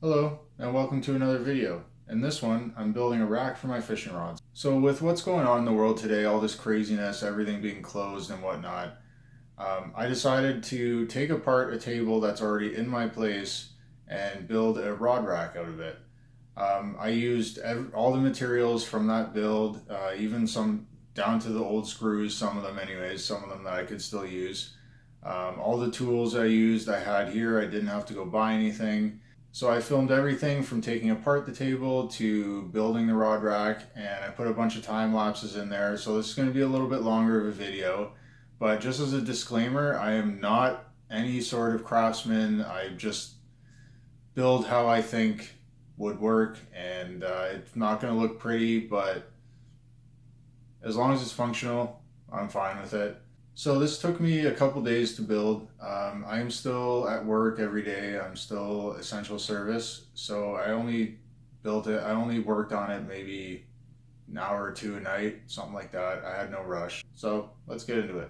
Hello, and welcome to another video. In this one, I'm building a rack for my fishing rods. So with what's going on in the world today, all this craziness, everything being closed and whatnot, I decided to take apart a table that's already in my place and build a rod rack out of it. I used all the materials from that build, even some down to the old screws, some of them anyways, some of them that I could still use. All the tools I used I had here, I didn't have to go buy anything. So I filmed everything from taking apart the table to building the rod rack, and I put a bunch of time lapses in there. So this is going to be a little bit longer of a video, but just as a disclaimer, I am not any sort of craftsman. I just build how I think would work, and it's not going to look pretty, but as long as it's functional, I'm fine with it. So this took me a couple days to build. I am still at work every day. I'm still essential service. So I only built it, I only worked on it maybe an hour or two a night, something like that. I had no rush. So let's get into it.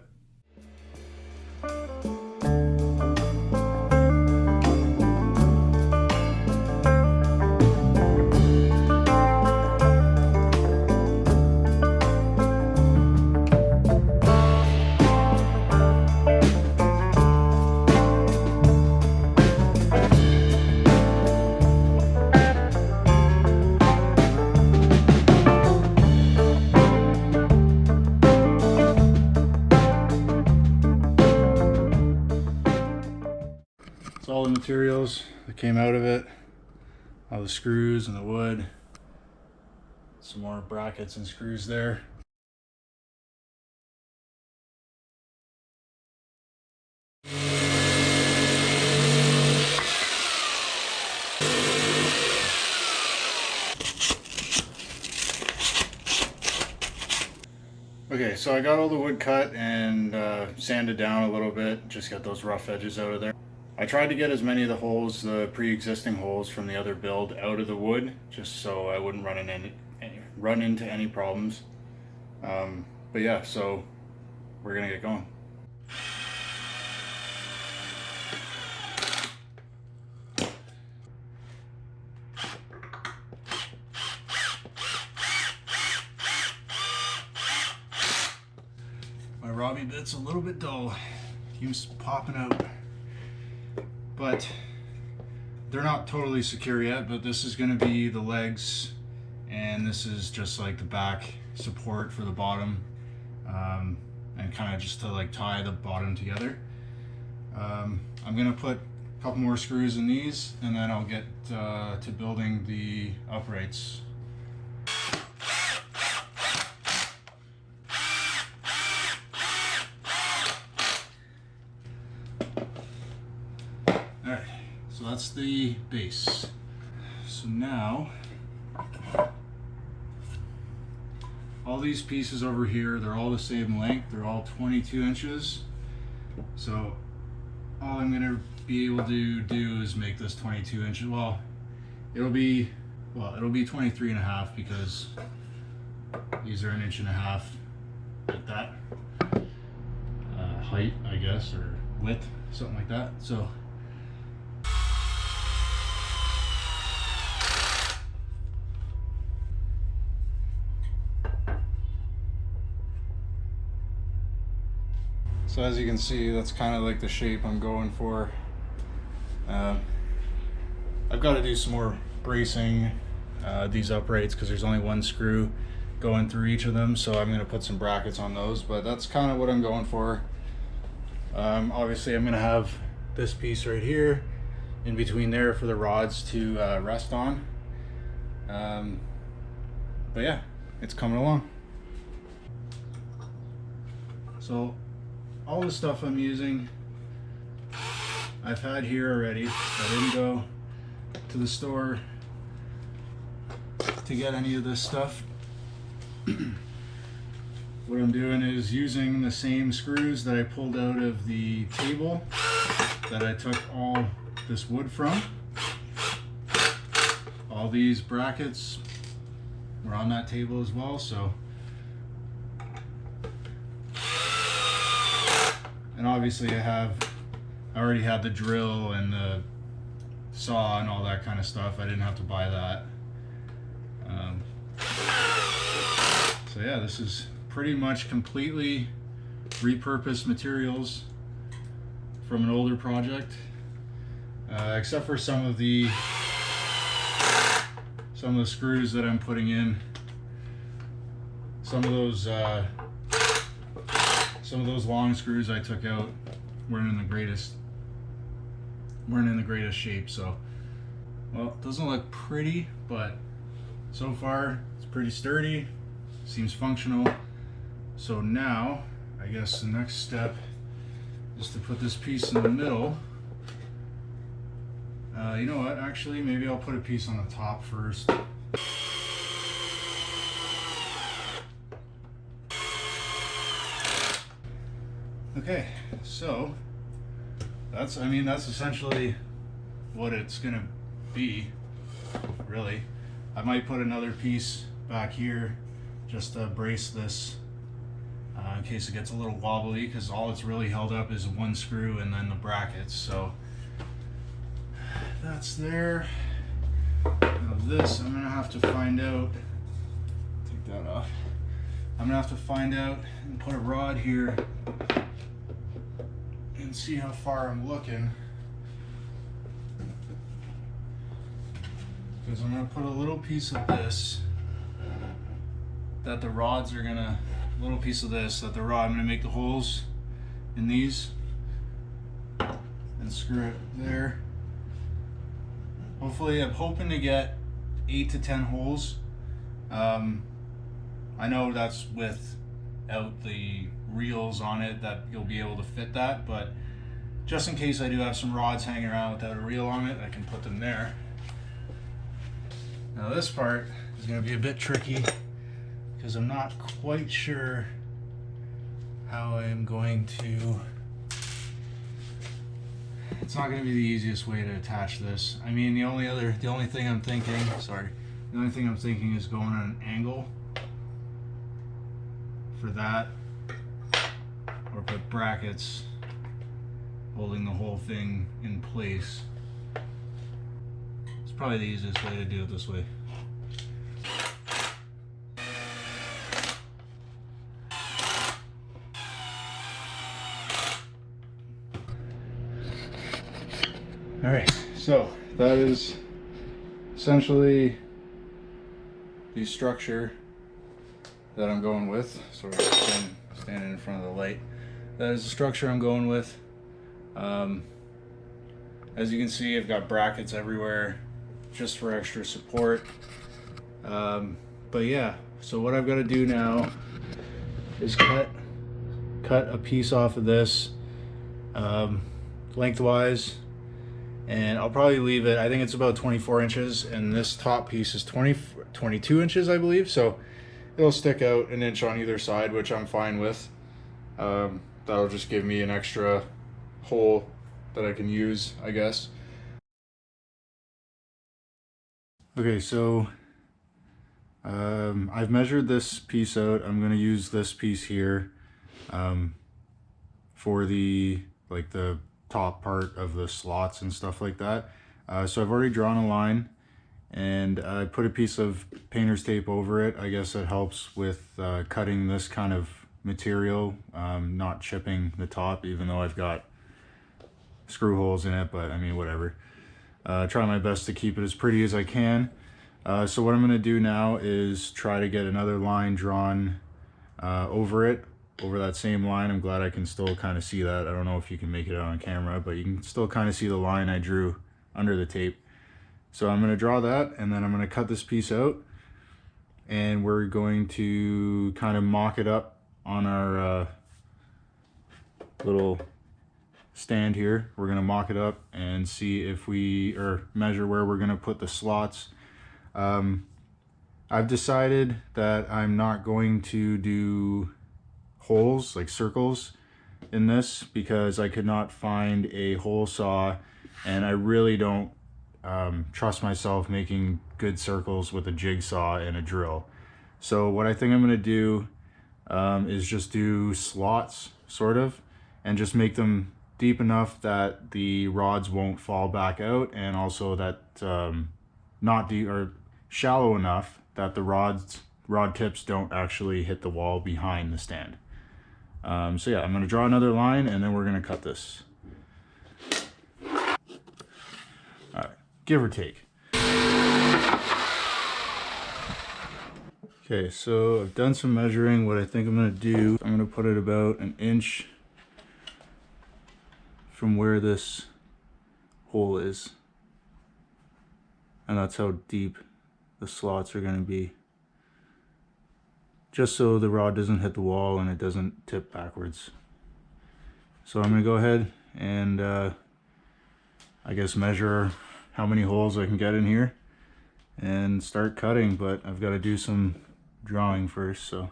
It's all the materials that came out of it, all the screws and the wood, some more brackets and screws there. Okay, so I got all the wood cut and sanded down a little bit, just got those rough edges out of there. I tried to get as many of the holes, the pre-existing holes from the other build, out of the wood, just so I wouldn't run into any problems. But yeah, so we're gonna get going. My Robbie bit's a little bit dull. Keeps popping out. But they're not totally secure yet, but this is going to be the legs, and this is just like the back support for the bottom, and kind of just to like tie the bottom together. I'm going to put a couple more screws in these, and then I'll get to building the uprights. Alright, so that's the base. So now, all these pieces over here, they're all the same length. They're all 22 inches. So all I'm gonna be able to do is make this 22 inches. Well, it'll be 23 and a half because these are 1.5 inches like that. Height, I guess, or width, something like that. So as you can see, that's kind of like the shape I'm going for. I've got to do some more bracing these uprights because there's only one screw going through each of them, so I'm going to put some brackets on those, but that's kind of what I'm going for. Obviously I'm going to have this piece right here in between there for the rods to rest on. But yeah, it's coming along. So all the stuff I'm using, I've had here already. I didn't go to the store to get any of this stuff. What I'm doing is using the same screws that I pulled out of the table that I took all this wood from. All these brackets were on that table as well, so. And obviously I already had the drill and the saw and all that kind of stuff. I didn't have to buy that. So yeah, this is pretty much completely repurposed materials from an older project, except for some of the screws that I'm putting in. Some of those long screws I took out weren't in the greatest shape. So, well, it doesn't look pretty, but so far it's pretty sturdy, seems functional. So now I guess the next step is to put this piece in the middle. You know what, actually maybe I'll put a piece on the top first. Okay, so that's essentially what it's gonna be, really. I might put another piece back here just to brace this in case it gets a little wobbly, because all it's really held up is one screw and then the brackets. So that's there. Now this, I'm gonna have to find out, take that off. I'm gonna have to find out and put a rod here and see how far I'm looking, because I'm gonna put a little piece of this that the rods are gonna, I'm gonna make the holes in these and screw it there. Hopefully, I'm hoping to get 8 to 10 holes. I know that's without the reels on it that you'll be able to fit that, but just in case I do have some rods hanging around without a reel on it, I can put them there. Now this part is going to be a bit tricky because I'm not quite sure how I'm going to, it's not going to be the easiest way to attach this. I mean, the only thing I'm thinking is going on an angle for that, or put brackets holding the whole thing in place. It's probably the easiest way to do it this way. All right, so that is essentially the structure that I'm going with. So we're standing in front of the light. That is the structure I'm going with. As you can see, I've got brackets everywhere just for extra support. But yeah, so what I've got to do now is cut a piece off of this lengthwise, and I'll probably leave it, I think it's about 24 inches, and this top piece is 22 inches, I believe, so it'll stick out an inch on either side, which I'm fine with. That'll just give me an extra hole that I can use, I guess. Okay, so I've measured this piece out. I'm going to use this piece here for the top part of the slots and stuff like that. So I've already drawn a line, and I put a piece of painter's tape over it. I guess it helps with cutting this kind of material, not chipping the top, even though I've got screw holes in it, but I mean, whatever. Try my best to keep it as pretty as I can. So what I'm going to do now is try to get another line drawn over that same line. I'm glad I can still kind of see that. I don't know if you can make it out on camera, but you can still kind of see the line I drew under the tape. So I'm going to draw that, and then I'm going to cut this piece out, and we're going to kind of mock it up on our little stand here. We're going to mock it up and see if measure where we're going to put the slots. I've decided that I'm not going to do holes, like circles, in this because I could not find a hole saw, and I really don't trust myself making good circles with a jigsaw and a drill. So what I think I'm going to do is just do slots, sort of, and just make them deep enough that the rods won't fall back out, and also that not deep or shallow enough that the rod tips don't actually hit the wall behind the stand. So yeah, I'm going to draw another line and then we're going to cut this. All right, give or take. Okay, so I've done some measuring. What I think I'm going to do, I'm going to put it about an inch from where this hole is. And that's how deep the slots are going to be. Just so the rod doesn't hit the wall and it doesn't tip backwards. So I'm going to go ahead and I guess measure how many holes I can get in here and start cutting, but I've got to do some drawing first. So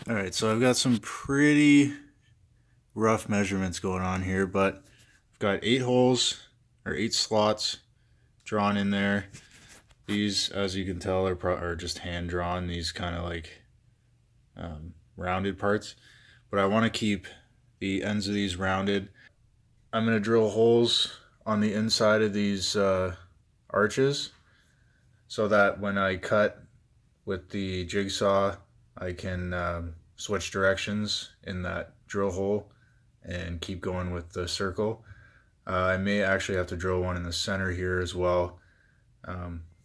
alright, so I've got some pretty rough measurements going on here, but I've got 8 holes or 8 slots drawn in there. These, as you can tell, are just hand drawn, these kind of like rounded parts, but I want to keep the ends of these rounded. I'm going to drill holes on the inside of these arches so that when I cut with the jigsaw I can switch directions in that drill hole and keep going with the circle. I may actually have to drill one in the center here as well,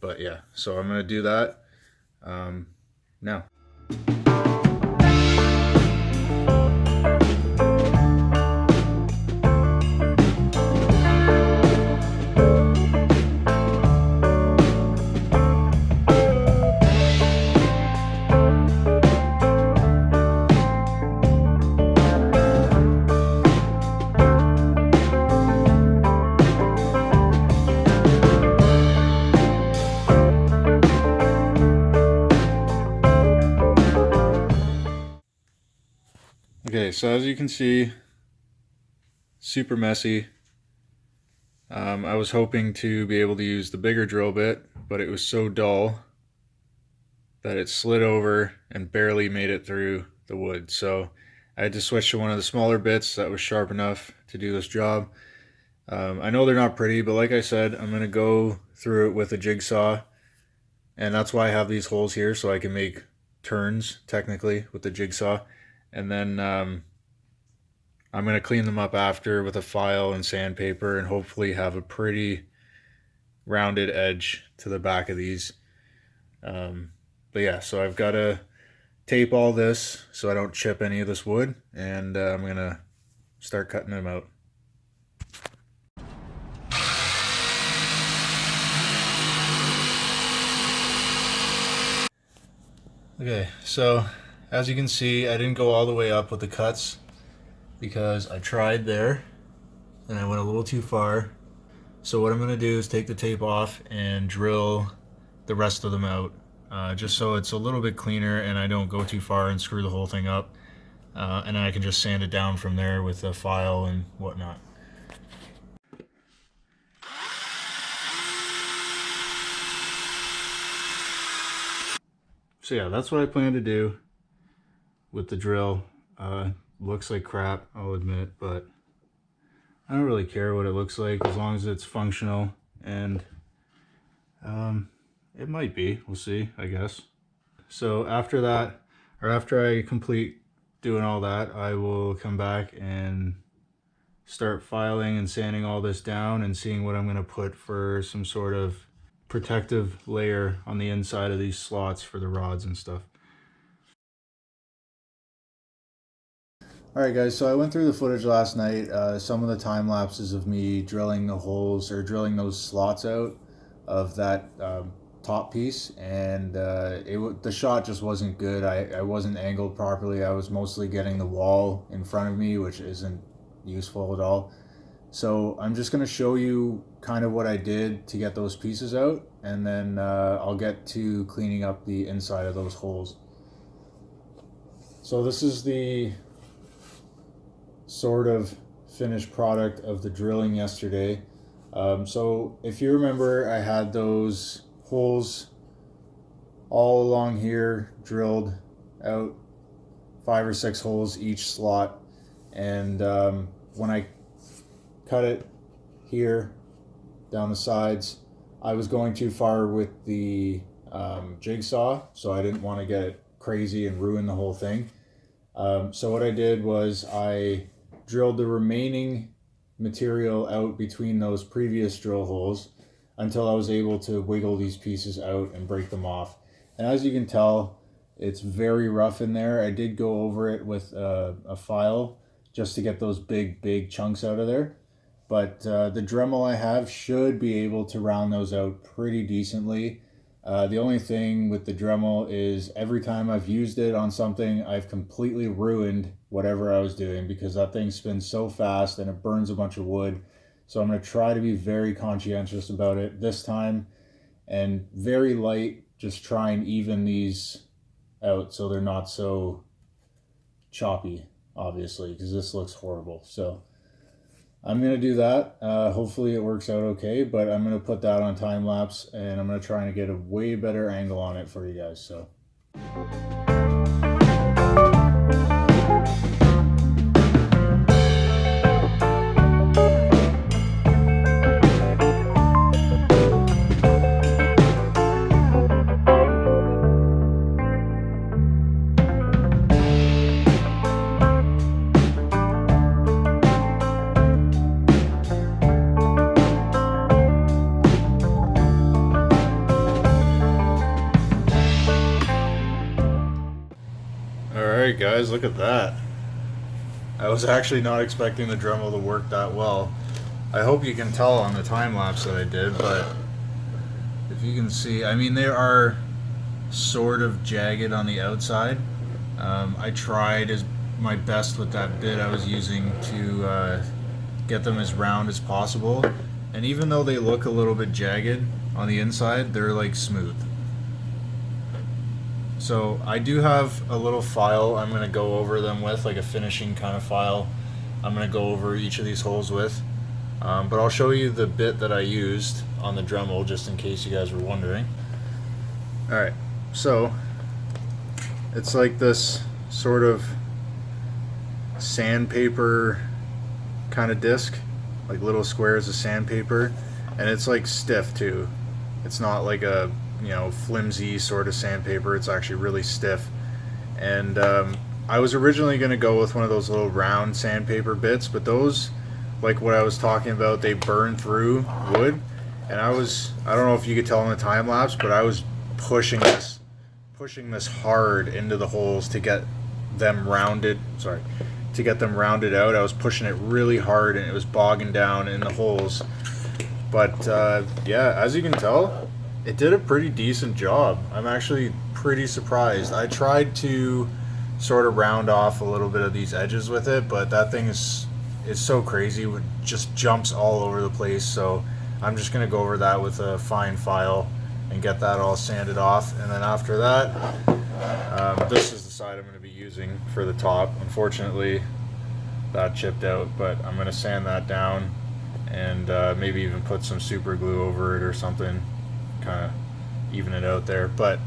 but yeah, so I'm going to do that now. Okay, so as you can see, super messy. I was hoping to be able to use the bigger drill bit, but it was so dull that it slid over and barely made it through the wood. So I had to switch to one of the smaller bits that was sharp enough to do this job. I know they're not pretty, but like I said, I'm going to go through it with a jigsaw, and that's why I have these holes here, so I can make turns technically with the jigsaw. And then I'm going to clean them up after with a file and sandpaper and hopefully have a pretty rounded edge to the back of these. But yeah, so I've got to tape all this so I don't chip any of this wood, and I'm going to start cutting them out. Okay, so as you can see, I didn't go all the way up with the cuts because I tried there and I went a little too far. So what I'm going to do is take the tape off and drill the rest of them out, just so it's a little bit cleaner and I don't go too far and screw the whole thing up. And then I can just sand it down from there with a file and whatnot. So yeah, that's what I plan to do with the drill. Looks like crap, I'll admit, but I don't really care what it looks like as long as it's functional, and it might be, we'll see, I guess. So after that, or after I complete doing all that, I will come back and start filing and sanding all this down and seeing what I'm going to put for some sort of protective layer on the inside of these slots for the rods and stuff. Alright guys, so I went through the footage last night, some of the time lapses of me drilling the holes or drilling those slots out of that top piece, and the shot just wasn't good. I wasn't angled properly. I was mostly getting the wall in front of me, which isn't useful at all. So I'm just going to show you kind of what I did to get those pieces out, and then I'll get to cleaning up the inside of those holes. So this is the sort of finished product of the drilling yesterday. So if you remember, I had those holes all along here drilled out, 5 or 6 holes each slot, and when I cut it here down the sides, I was going too far with the jigsaw, so I didn't want to get it crazy and ruin the whole thing. So what I did was I drilled the remaining material out between those previous drill holes until I was able to wiggle these pieces out and break them off. And as you can tell, it's very rough in there. I did go over it with a file just to get those big chunks out of there. But the Dremel I have should be able to round those out pretty decently. The only thing with the Dremel is every time I've used it on something, I've completely ruined whatever I was doing because that thing spins so fast and it burns a bunch of wood. So I'm going to try to be very conscientious about it this time and very light, just try and even these out so they're not so choppy, obviously, because this looks horrible. So I'm going to do that. Hopefully it works out okay, but I'm going to put that on time lapse and I'm going to try and get a way better angle on it for you guys. So. Alright guys, look at that. I was actually not expecting the Dremel to work that well. I hope you can tell on the time lapse that I did, but if you can see, I mean, they are sort of jagged on the outside. I tried my best with that bit I was using to get them as round as possible, and even though they look a little bit jagged on the inside, they're like smooth. So I do have a little file I'm going to go over them with, like a finishing kind of file I'm going to go over each of these holes with. But I'll show you the bit that I used on the Dremel just in case you guys were wondering. Alright, so it's like this sort of sandpaper kind of disc, like little squares of sandpaper, and it's like stiff too. It's not like a flimsy sort of sandpaper. It's actually really stiff. And I was originally going to go with one of those little round sandpaper bits, but those, like what I was talking about, they burn through wood. And I don't know if you could tell in the time lapse, but I was pushing this hard into the holes to get them rounded. To get them rounded out. I was pushing it really hard, and it was bogging down in the holes. But yeah, as you can tell, it did a pretty decent job. I'm actually pretty surprised. I tried to sort of round off a little bit of these edges with it, but that thing is so crazy. It just jumps all over the place. So I'm just gonna go over that with a fine file and get that all sanded off. And then after that, this is the side I'm gonna be using for the top. Unfortunately, that chipped out, but I'm gonna sand that down and maybe even put some super glue over it or something, kind of even it out there. But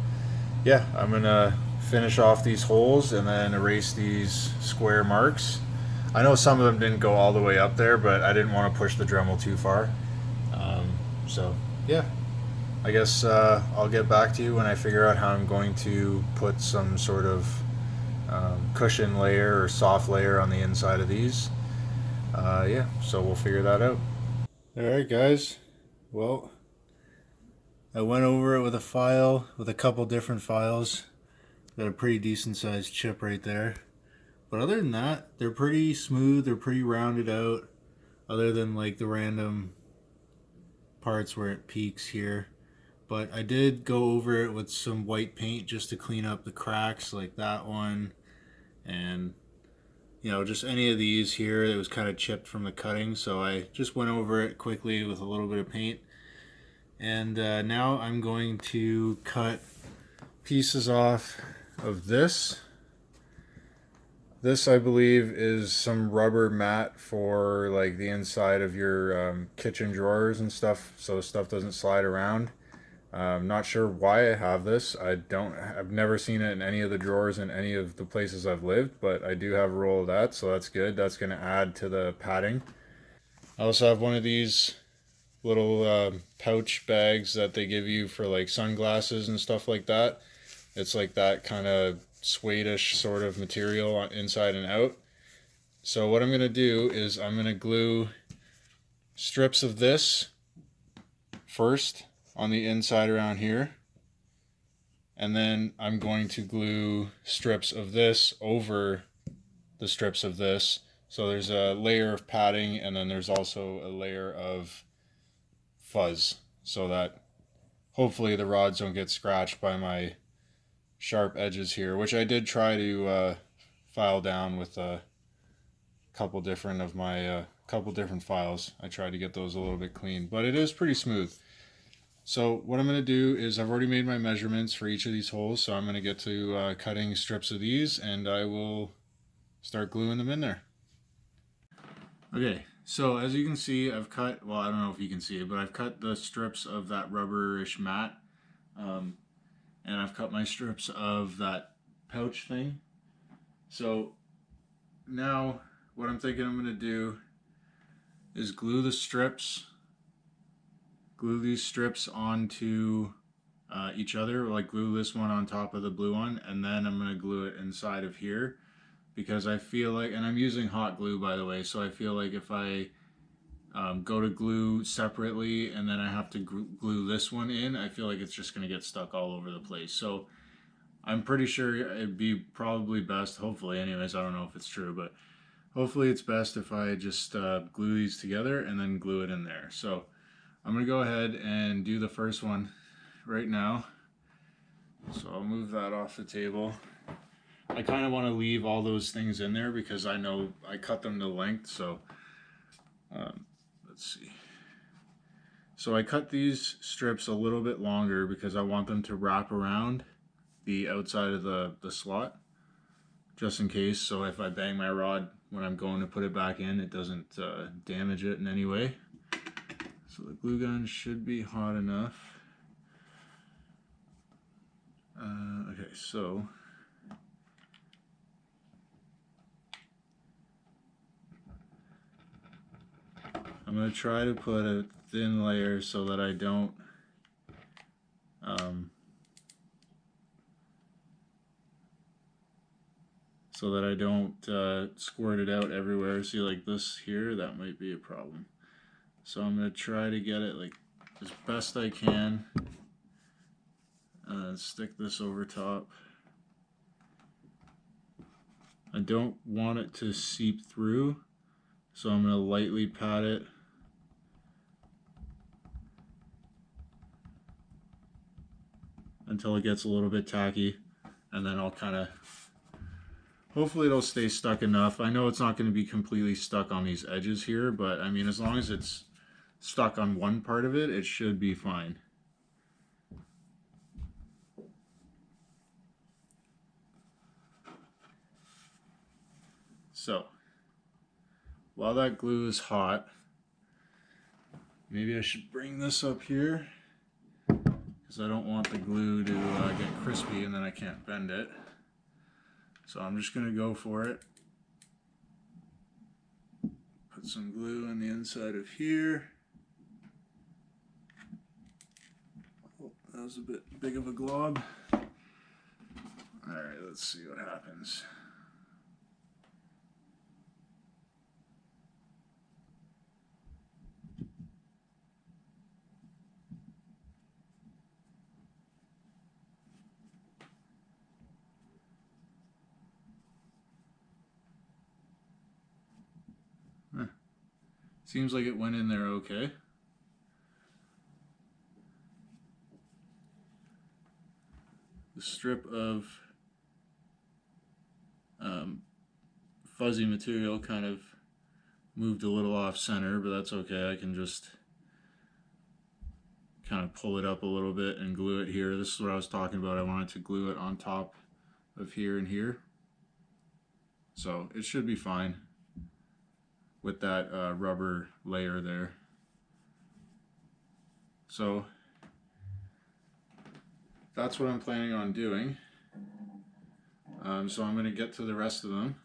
yeah, I'm gonna finish off these holes and then erase these square marks. I know some of them didn't go all the way up there, but I didn't want to push the Dremel too far. So yeah, I guess I'll get back to you when I figure out how I'm going to put some sort of cushion layer or soft layer on the inside of these. Yeah, so we'll figure that out. Alright guys, well, I went over it with a file, with a couple different files. Got a pretty decent sized chip right there. But other than that, they're pretty smooth, they're pretty rounded out, other than like the random parts where it peaks here. But I did go over it with some white paint just to clean up the cracks, like that one, and just any of these here that was kind of chipped from the cutting. So I just went over it quickly with a little bit of paint. And now I'm going to cut pieces off of this. This, I believe, is some rubber mat for like the inside of your kitchen drawers and stuff, so stuff doesn't slide around. I'm not sure why I have this. I've never seen it in any of the drawers in any of the places I've lived, but I do have a roll of that, so that's good. That's going to add to the padding. I also have one of these little pouch bags that they give you for like sunglasses and stuff like that. It's like that kind of suede-ish sort of material on inside and out. So what I'm going to do is I'm going to glue strips of this first on the inside around here, and then I'm going to glue strips of this over the strips of this. So there's a layer of padding, and then there's also a layer of fuzz, so that hopefully the rods don't get scratched by my sharp edges here, which I did try to file down with a couple different files. I tried to get those a little bit clean, but it is pretty smooth. So what I'm going to do is I've already made my measurements for each of these holes, so I'm going to get to cutting strips of these, and I will start gluing them in there. Okay, so as you can see, I've cut, well, I don't know if you can see it, but I've cut the strips of that rubberish mat, and I've cut my strips of that pouch thing. So now what I'm thinking I'm going to do is glue these strips onto each other, like glue this one on top of the blue one, and then I'm going to glue it inside of here, because I feel like, and I'm using hot glue by the way, so I feel like if I go to glue separately and then I have to glue this one in, I feel like it's just going to get stuck all over the place. So I'm pretty sure it'd be probably best, hopefully anyways, I don't know if it's true, but hopefully it's best if I just glue these together and then glue it in there. So I'm going to go ahead and do the first one right now. So I'll move that off the table. I kind of want to leave all those things in there because I know I cut them to length. So let's see. So I cut these strips a little bit longer because I want them to wrap around the outside of the slot, just in case. So if I bang my rod when I'm going to put it back in, it doesn't damage it in any way. So the glue gun should be hot enough. Okay, so I'm going to try to put a thin layer so that I don't squirt it out everywhere. See, like this here, that might be a problem. So I'm going to try to get it like as best I can. Stick this over top. I don't want it to seep through, so I'm going to lightly pat it. Until it gets a little bit tacky, and then I'll kind of, hopefully it'll stay stuck enough. I know it's not going to be completely stuck on these edges here, but I mean, as long as it's stuck on one part of it, it should be fine. So, while that glue is hot, maybe I should bring this up here, because I don't want the glue to get crispy and then I can't bend it. So I'm just going to go for it. Put some glue on the inside of here. Oh, that was a bit big of a glob. Alright, let's see what happens. Seems like it went in there okay. The strip of fuzzy material kind of moved a little off center, but that's okay. I can just kind of pull it up a little bit and glue it here. This is what I was talking about. I wanted to glue it on top of here and here. So it should be fine with that rubber layer there. So that's what I'm planning on doing. So I'm going to get to the rest of them.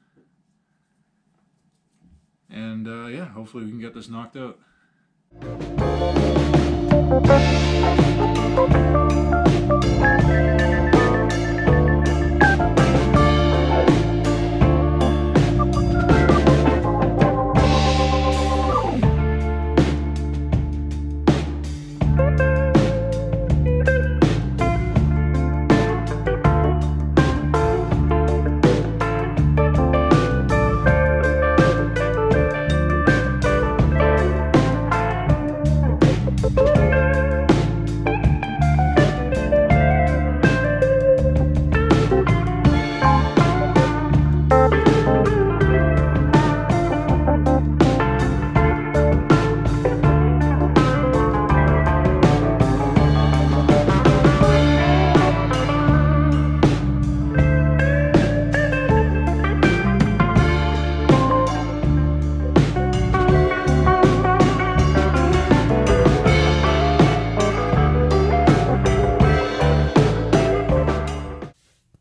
And yeah, hopefully we can get this knocked out.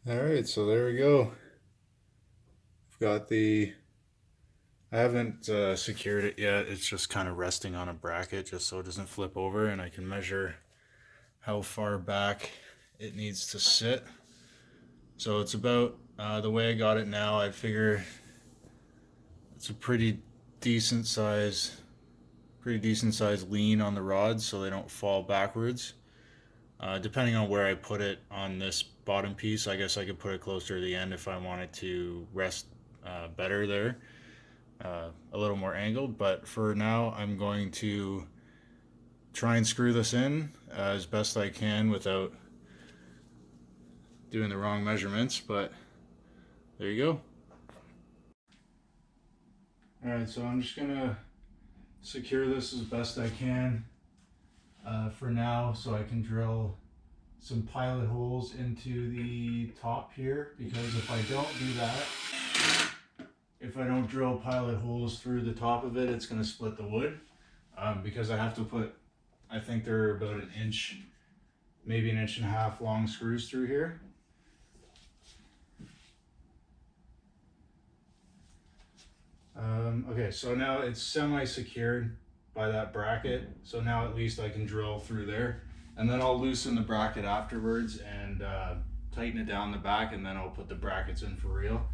Alright, so there we go. I've got I haven't secured it yet. It's just kind of resting on a bracket just so it doesn't flip over, and I can measure how far back it needs to sit. So it's about, the way I got it now, I figure it's a pretty decent size lean on the rods so they don't fall backwards. Depending on where I put it on this bottom piece, I guess I could put it closer to the end if I wanted to rest better there, a little more angled. But for now, I'm going to try and screw this in as best I can without doing the wrong measurements, but there you go. Alright, so I'm just gonna secure this as best I can for now, so I can drill some pilot holes into the top here, because if I don't do that, if I don't drill pilot holes through the top of it, it's going to split the wood, because I have to put, I think they're about an inch, maybe an inch and a half long screws through here. Okay, so now it's semi-secured by that bracket, so now at least I can drill through there, and then I'll loosen the bracket afterwards and tighten it down the back, and then I'll put the brackets in for real.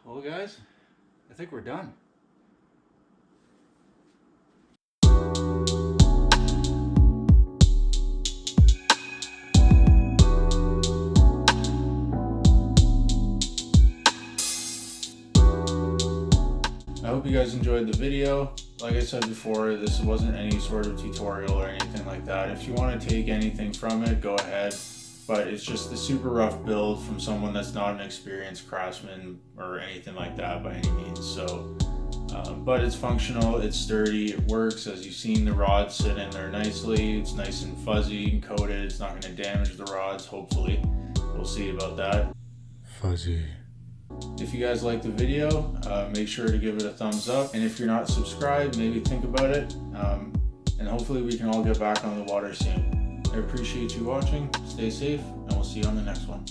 Well guys, I think we're done. I hope you guys enjoyed the video. Like I said before, this wasn't any sort of tutorial or anything like that. If you want to take anything from it, go ahead. But it's just a super rough build from someone that's not an experienced craftsman or anything like that by any means. So, but it's functional, it's sturdy, it works. As you've seen, the rods sit in there nicely. It's nice and fuzzy and coated. It's not going to damage the rods, hopefully. We'll see about that. Fuzzy. If you guys like the video, make sure to give it a thumbs up. And if you're not subscribed, maybe think about it. And hopefully we can all get back on the water soon. I appreciate you watching. Stay safe, and we'll see you on the next one.